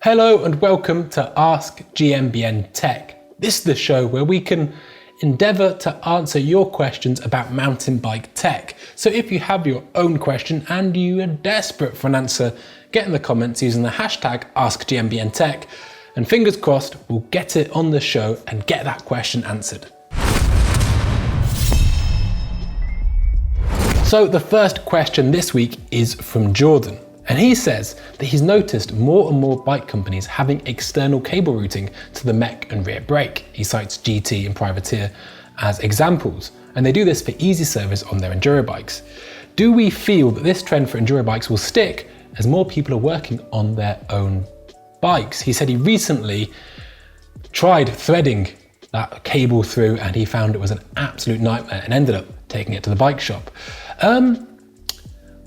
Hello and welcome to Ask GMBN Tech. This is the show where we can endeavour to answer your questions about mountain bike tech. So if you have your own question and you are desperate for an answer, get in the comments using the hashtag AskGMBNTech, and fingers crossed we'll get it on the show and get that question answered. So the first question this week is from Jordan. And he says that he's noticed more and more bike companies having external cable routing to the mech and rear brake. He cites GT and Privateer as examples, and they do this for easy service on their enduro bikes. Do we feel that this trend for enduro bikes will stick as more people are working on their own bikes? He said he recently tried threading that cable through and he found it was an absolute nightmare and ended up taking it to the bike shop.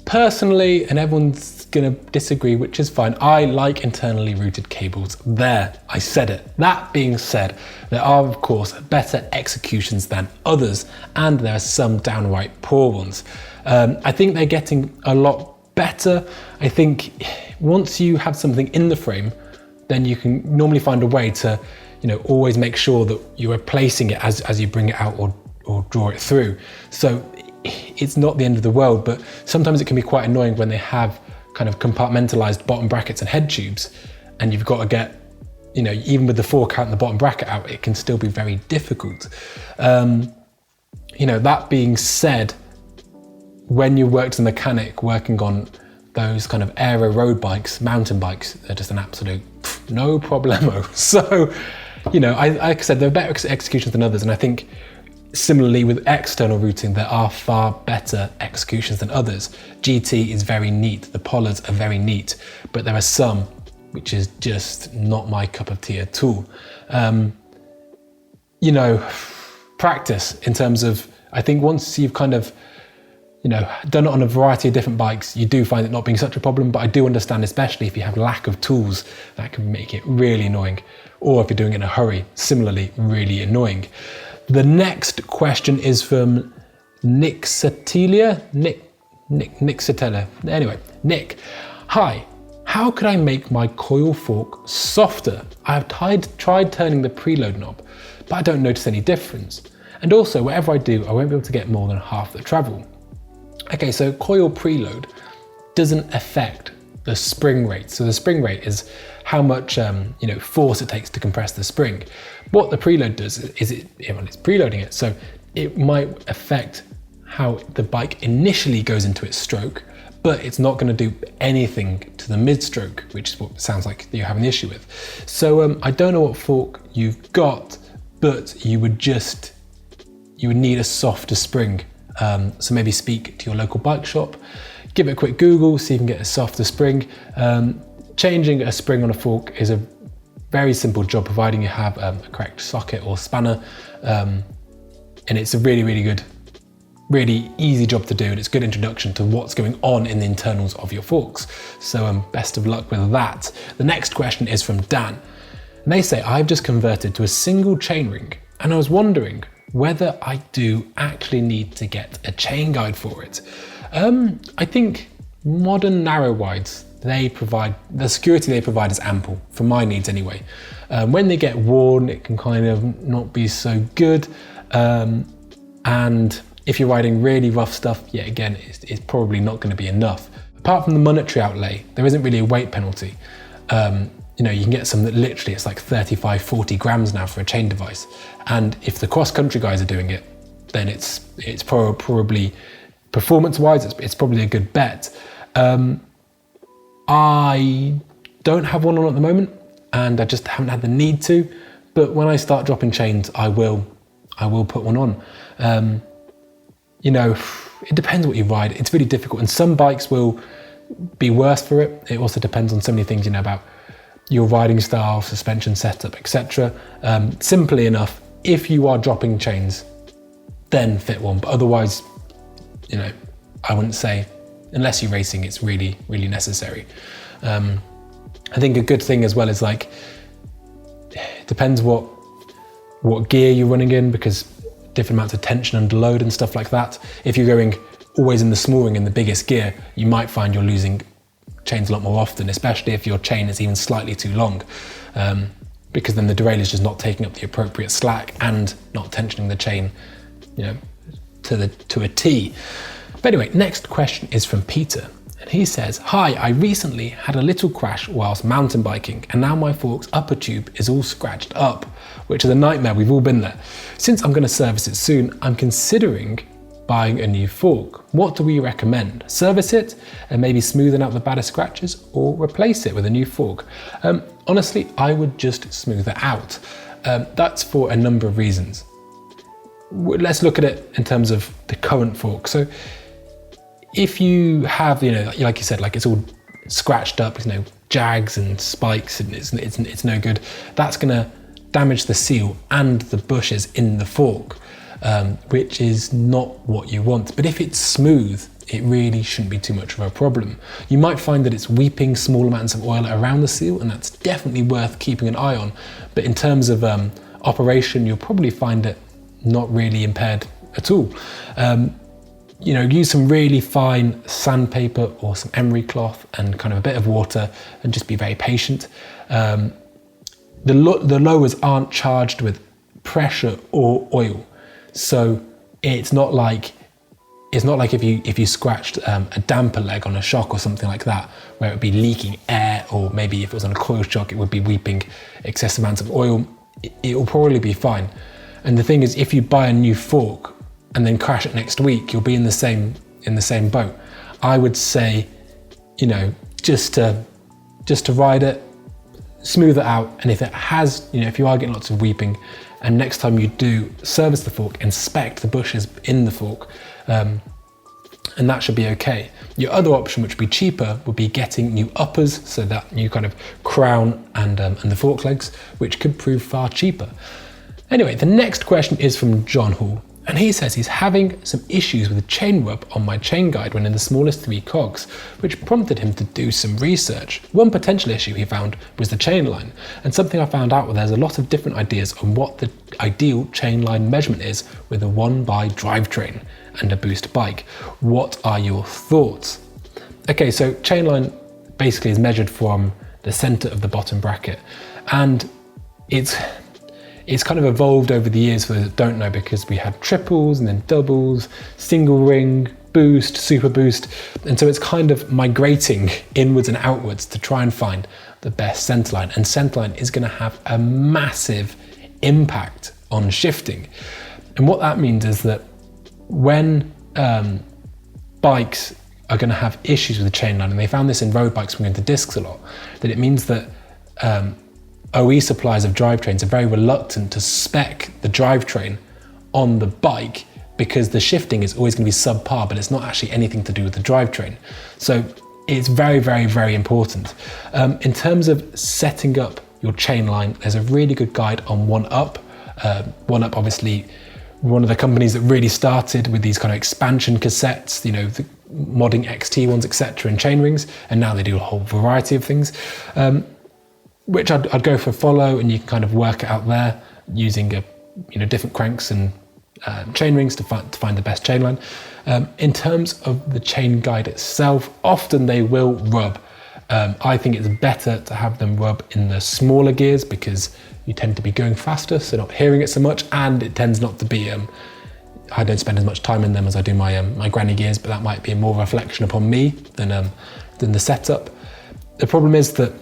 Personally, and everyone's gonna disagree, which is fine, I like internally routed cables. There, I said it. That being said, there are of course better executions than others, and there are some downright poor ones. I think they're getting a lot better. I think once you have something in the frame, then you can normally find a way to, always make sure that you are placing it as you bring it out or draw it through. So it's not the end of the world, but sometimes it can be quite annoying when they have kind of compartmentalized bottom brackets and head tubes, and you've got to get, even with the fork out and the bottom bracket out, it can still be very difficult. That being said, when you work as a mechanic working on those kind of aero road bikes, mountain bikes, they're just an absolute no problemo. So, like I said, there are better executions than others, and I think similarly with external routing, there are far better executions than others. GT is very neat, the pollards are very neat, but there are some which is just not my cup of tea at all. Practice in terms of, I think once you've kind of, done it on a variety of different bikes, you do find it not being such a problem, but I do understand, especially if you have lack of tools, that can make it really annoying. Or if you're doing it in a hurry, similarly, really annoying. The next question is from Nick Satelia. Anyway, Nick. Hi, how could I make my coil fork softer? I have tried turning the preload knob, but I don't notice any difference. And also, whatever I do, I won't be able to get more than half the travel. Okay, so coil preload doesn't affect the spring rate. So the spring rate is how much force it takes to compress the spring. What the preload does is it's preloading it, so it might affect how the bike initially goes into its stroke, but it's not going to do anything to the mid-stroke, which is what it sounds like you have an issue with. So I don't know what fork you've got, but you would need a softer spring. So maybe speak to your local bike shop, give it a quick Google, see if you can get a softer spring. Changing a spring on a fork is a very simple job, providing you have a correct socket or spanner. And it's a really, really good, really easy job to do, and it's a good introduction to what's going on in the internals of your forks. So best of luck with that. The next question is from Dan. And they say, I've just converted to a single chainring, and I was wondering whether I do actually need to get a chain guide for it. I think modern narrow wides, the security they provide is ample, for my needs anyway. When they get worn, it can kind of not be so good. And if you're riding really rough stuff, again, it's probably not going to be enough. Apart from the monetary outlay, there isn't really a weight penalty. You can get some that literally it's like 35, 40 grams now for a chain device. And if the cross-country guys are doing it, then it's probably, performance-wise, it's probably a good bet. I don't have one on at the moment, and I just haven't had the need to, but when I start dropping chains, I will put one on. It depends what you ride. It's really difficult, and some bikes will be worse for it. It also depends on so many things, about your riding style, suspension setup, etc. Simply enough, if you are dropping chains, then fit one, but otherwise, I wouldn't say, unless you're racing, it's really, really necessary. I think a good thing as well is it depends what gear you're running in, because different amounts of tension under load and stuff like that. If you're going always in the small ring in the biggest gear, you might find you're losing chains a lot more often, especially if your chain is even slightly too long, because then the derailleur is just not taking up the appropriate slack and not tensioning the chain, to a T. But anyway, next question is from Peter. And he says, hi, I recently had a little crash whilst mountain biking, and now my fork's upper tube is all scratched up, which is a nightmare. We've all been there. Since I'm going to service it soon, I'm considering buying a new fork. What do we recommend? Service it and maybe smoothen out the batter scratches, or replace it with a new fork? Honestly, I would just smooth it out. That's for a number of reasons. Let's look at it in terms of the current fork. So if you have, like you said, like it's all scratched up, jags and spikes, and it's no good, that's gonna damage the seal and the bushes in the fork, which is not what you want. But if it's smooth, it really shouldn't be too much of a problem. You might find that it's weeping small amounts of oil around the seal, and that's definitely worth keeping an eye on. But in terms of operation, you'll probably find it not really impaired at all. Use some really fine sandpaper or some emery cloth and kind of a bit of water, and just be very patient. The lowers aren't charged with pressure or oil, so it's not like if you scratched a damper leg on a shock or something like that, where it would be leaking air, or maybe if it was on a coil shock, it would be weeping excessive amounts of oil. It will probably be fine. And the thing is, if you buy a new fork and then crash it next week, you'll be in the same boat. I would say, just to ride it, smooth it out, and if it has, if you are getting lots of weeping, and next time you do service the fork, inspect the bushes in the fork, and that should be okay. Your other option, which would be cheaper, would be getting new uppers, so that new kind of crown and the fork legs, which could prove far cheaper. Anyway, the next question is from John Hall, and he says he's having some issues with the chain rub on my chain guide when in the smallest 3 cogs, which prompted him to do some research. One potential issue he found was the chain line, and something I found out was there's a lot of different ideas on what the ideal chain line measurement is with a 1x drivetrain and a boost bike. What are your thoughts? Okay, so chain line basically is measured from the center of the bottom bracket, and it's kind of evolved over the years for those that don't know, because we had triples and then doubles, single ring, boost, super boost. And so it's kind of migrating inwards and outwards to try and find the best centerline. And centerline is going to have a massive impact on shifting. And what that means is that when bikes are going to have issues with the chain line, and they found this in road bikes when going to discs a lot, that it means that OE suppliers of drivetrains are very reluctant to spec the drivetrain on the bike, because the shifting is always going to be subpar, but it's not actually anything to do with the drivetrain. So it's very, very, very important. In terms of setting up your chain line, there's a really good guide on 1UP. 1UP, obviously, one of the companies that really started with these kind of expansion cassettes, the modding XT ones, etc., and chain rings, and now they do a whole variety of things. Which I'd go for follow, and you can kind of work it out there using different cranks and chain rings to find the best chain line. In terms of the chain guide itself, often they will rub. I think it's better to have them rub in the smaller gears, because you tend to be going faster, so not hearing it so much, and it tends not to be, I don't spend as much time in them as I do my granny gears, but that might be more reflection upon me than the setup. The problem is that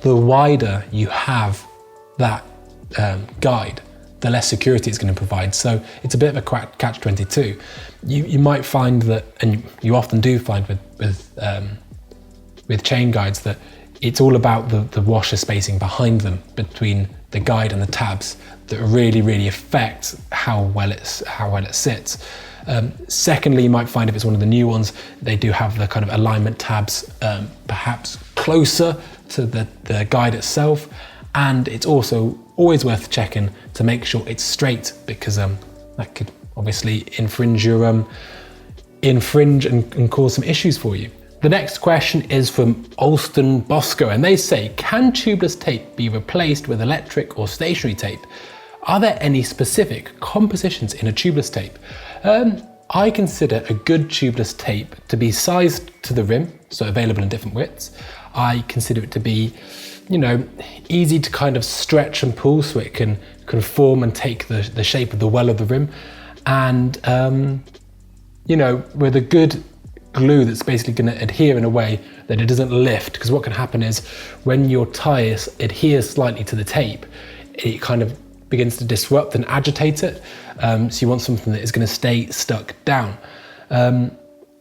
the wider you have that guide, the less security it's going to provide. So it's a bit of a catch-22. You might find that, and you often do find with chain guides, that it's all about the washer spacing behind them, between the guide and the tabs, that really, really affect how well it sits. Secondly, you might find if it's one of the new ones, they do have the kind of alignment tabs perhaps closer to the guide itself, and it's also always worth checking to make sure it's straight, because that could obviously infringe and cause some issues for you. The next question is from Alston Bosco, and they say, can tubeless tape be replaced with electric or stationary tape? Are there any specific compositions in a tubeless tape? I consider a good tubeless tape to be sized to the rim, so available in different widths. I consider it to be, easy to kind of stretch and pull so it can conform and take the shape of the well of the rim. And, with a good glue that's basically going to adhere in a way that it doesn't lift, because what can happen is when your tie adheres slightly to the tape, it kind of begins to disrupt and agitate it. So you want something that is going to stay stuck down.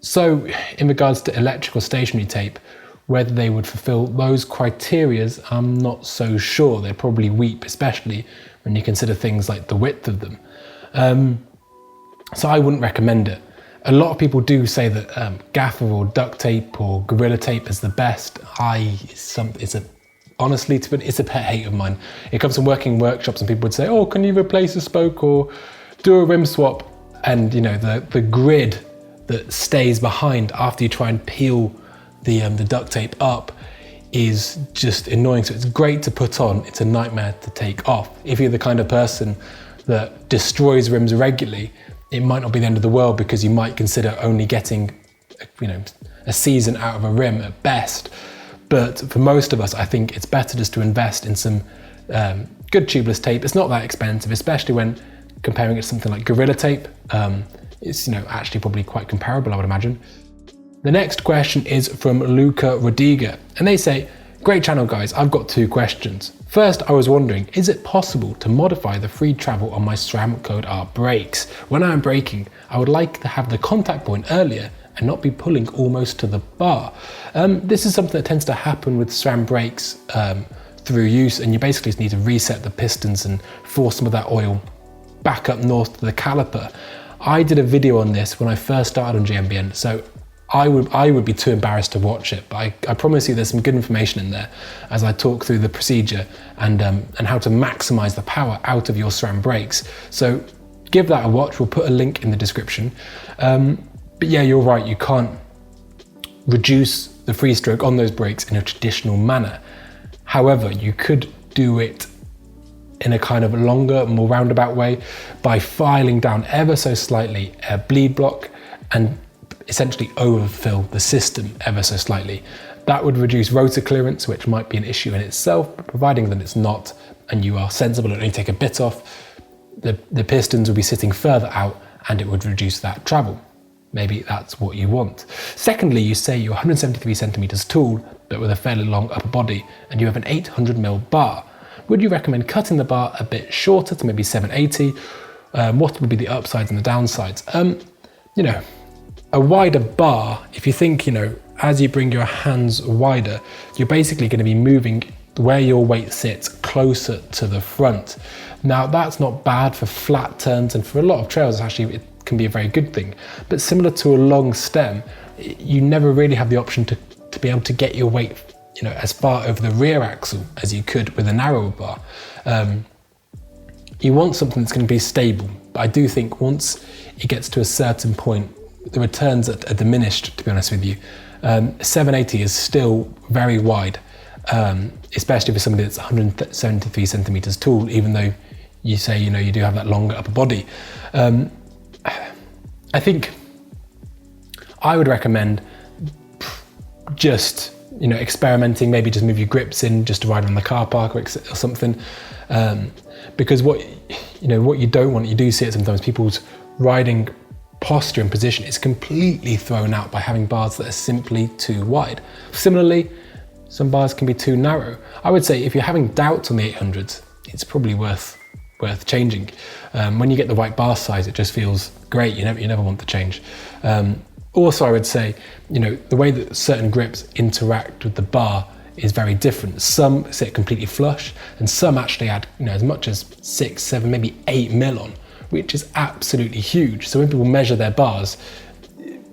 So in regards to electrical stationary tape, whether they would fulfill those criterias, I'm not so sure. They're probably weak, especially when you consider things like the width of them. So I wouldn't recommend it. A lot of people do say that gaffer or duct tape or Gorilla tape is the best. Honestly, it's a pet hate of mine. It comes from working in workshops and people would say, oh, can you replace a spoke or do a rim swap? And the grid that stays behind after you try and peel the duct tape up is just annoying. So it's great to put on, it's a nightmare to take off. If you're the kind of person that destroys rims regularly, it might not be the end of the world, because you might consider only getting a season out of a rim at best. But for most of us, I think it's better just to invest in some good tubeless tape. It's not that expensive, especially when comparing it to something like Gorilla tape. It's actually probably quite comparable, I would imagine. The next question is from Luca Rodiga, and they say, great channel guys, I've got 2 questions. First, I was wondering, is it possible to modify the free travel on my SRAM Code R brakes? When I'm braking, I would like to have the contact point earlier and not be pulling almost to the bar. This is something that tends to happen with SRAM brakes through use, and you basically just need to reset the pistons and force some of that oil back up north to the caliper. I did a video on this when I first started on GMBN, so I would be too embarrassed to watch it, but I promise you there's some good information in there as I talk through the procedure and how to maximize the power out of your SRAM brakes. So give that a watch, we'll put a link in the description. But yeah, you're right, you can't reduce the free stroke on those brakes in a traditional manner. However, you could do it in a kind of longer, more roundabout way by filing down ever so slightly a bleed block and essentially overfill the system ever so slightly. That would reduce rotor clearance, which might be an issue in itself, but providing that it's not, and you are sensible and only take a bit off, the pistons will be sitting further out and it would reduce that travel. Maybe that's what you want. Secondly, you say you're 173 centimeters tall, but with a fairly long upper body, and you have an 800mm bar. Would you recommend cutting the bar a bit shorter to maybe 780? What would be the upsides and the downsides? A wider bar, if you think, as you bring your hands wider, you're basically going to be moving where your weight sits closer to the front. Now, that's not bad for flat turns, and for a lot of trails, actually, it can be a very good thing. But similar to a long stem, you never really have the option to be able to get your weight, as far over the rear axle as you could with a narrower bar. You want something that's going to be stable, but I do think once it gets to a certain point, the returns are diminished, to be honest with you. 780 is still very wide, especially for somebody that's 173 centimeters tall, even though you say, you do have that longer upper body. I think I would recommend just, experimenting, maybe just move your grips in just to ride on the car park or something. Because what you don't want, you do see it sometimes, people's riding posture and position is completely thrown out by having bars that are simply too wide. Similarly, some bars can be too narrow. I would say if you're having doubts on the 800s, it's probably worth changing. When you get the right bar size, it just feels great. You never want to change. Also, I would say, the way that certain grips interact with the bar is very different. Some sit completely flush, and some actually add, as much as 6, 7, maybe 8mm on, which is absolutely huge. So when people measure their bars,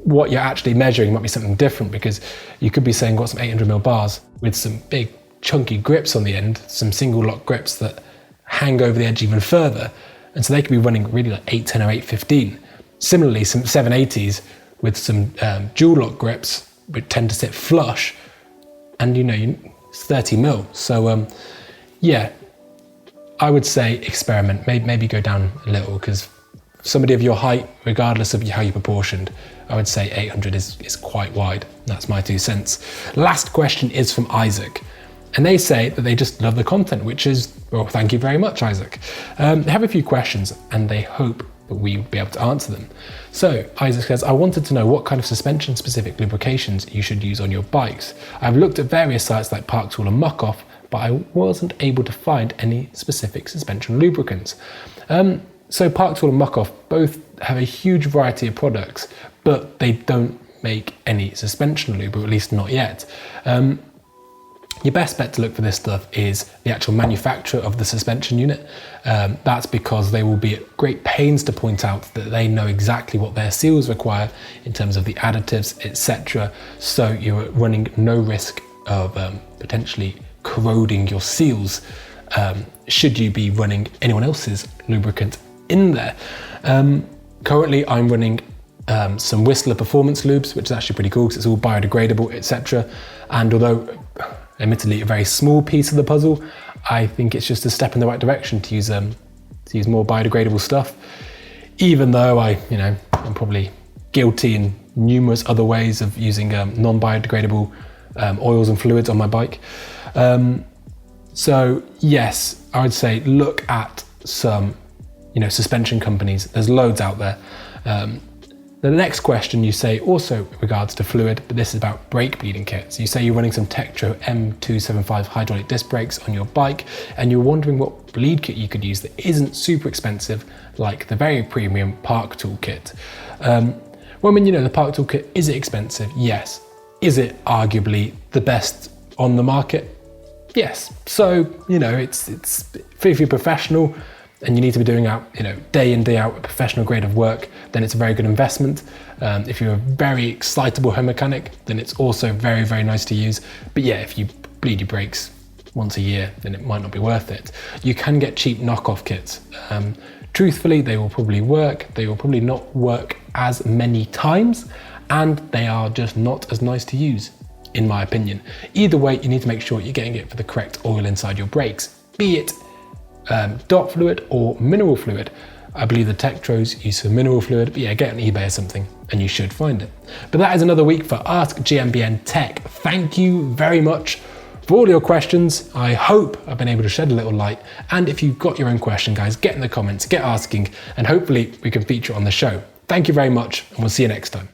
what you're actually measuring might be something different, because you could be saying got some 800mm bars with some big chunky grips on the end, some single lock grips that hang over the edge even further. And so they could be running really like 810 or 815. Similarly, some 780s with some dual lock grips which tend to sit flush, and it's 30mm. So yeah, I would say experiment, maybe go down a little, because somebody of your height, regardless of how you're proportioned, I would say 800 is quite wide. That's my 2 cents. Last question is from Isaac. And they say that they just love the content, which is, well, thank you very much, Isaac. They have a few questions and they hope that we'll be able to answer them. So Isaac says, I wanted to know what kind of suspension specific lubrications you should use on your bikes. I've looked at various sites like Park Tool and Muck Off, but I wasn't able to find any specific suspension lubricants. So Park Tool and Muck Off both have a huge variety of products, but they don't make any suspension lube, or at least not yet. Your best bet to look for this stuff is the actual manufacturer of the suspension unit. That's because they will be at great pains to point out that they know exactly what their seals require in terms of the additives, etc. So you're running no risk of potentially corroding your seals should you be running anyone else's lubricant in there. Currently I'm running some Whistler performance lubes, which is actually pretty cool because it's all biodegradable, etc. And although admittedly a very small piece of the puzzle, I think it's just a step in the right direction to use more biodegradable stuff, even though I'm probably guilty in numerous other ways of using non-biodegradable oils and fluids on my bike. So yes, I would say look at some suspension companies. There's loads out there. The next question you say also regards to fluid, but this is about brake bleeding kits. You say you're running some Tektro M275 hydraulic disc brakes on your bike, and you're wondering what bleed kit you could use that isn't super expensive, like the very premium Park Tool kit. The Park Tool kit, is it expensive? Yes. Is it arguably the best on the market? Yes. So, it's if you're professional, and you need to be doing out, day in, day out, a professional grade of work, then it's a very good investment. If you're a very excitable home mechanic, then it's also very, very nice to use. But yeah, if you bleed your brakes once a year, then it might not be worth it. You can get cheap knockoff kits. Truthfully, they will probably work. They will probably not work as many times, and they are just not as nice to use, in my opinion. Either way, you need to make sure you're getting it for the correct oil inside your brakes, be it dot fluid or mineral fluid. I believe the Tektros use for mineral fluid, but yeah, get on eBay or something and you should find it. But that is another week for Ask GMBN Tech. Thank you very much for all your questions. I hope I've been able to shed a little light. And if you've got your own question, guys, get in the comments, get asking, and hopefully we can feature it on the show. Thank you very much, and we'll see you next time.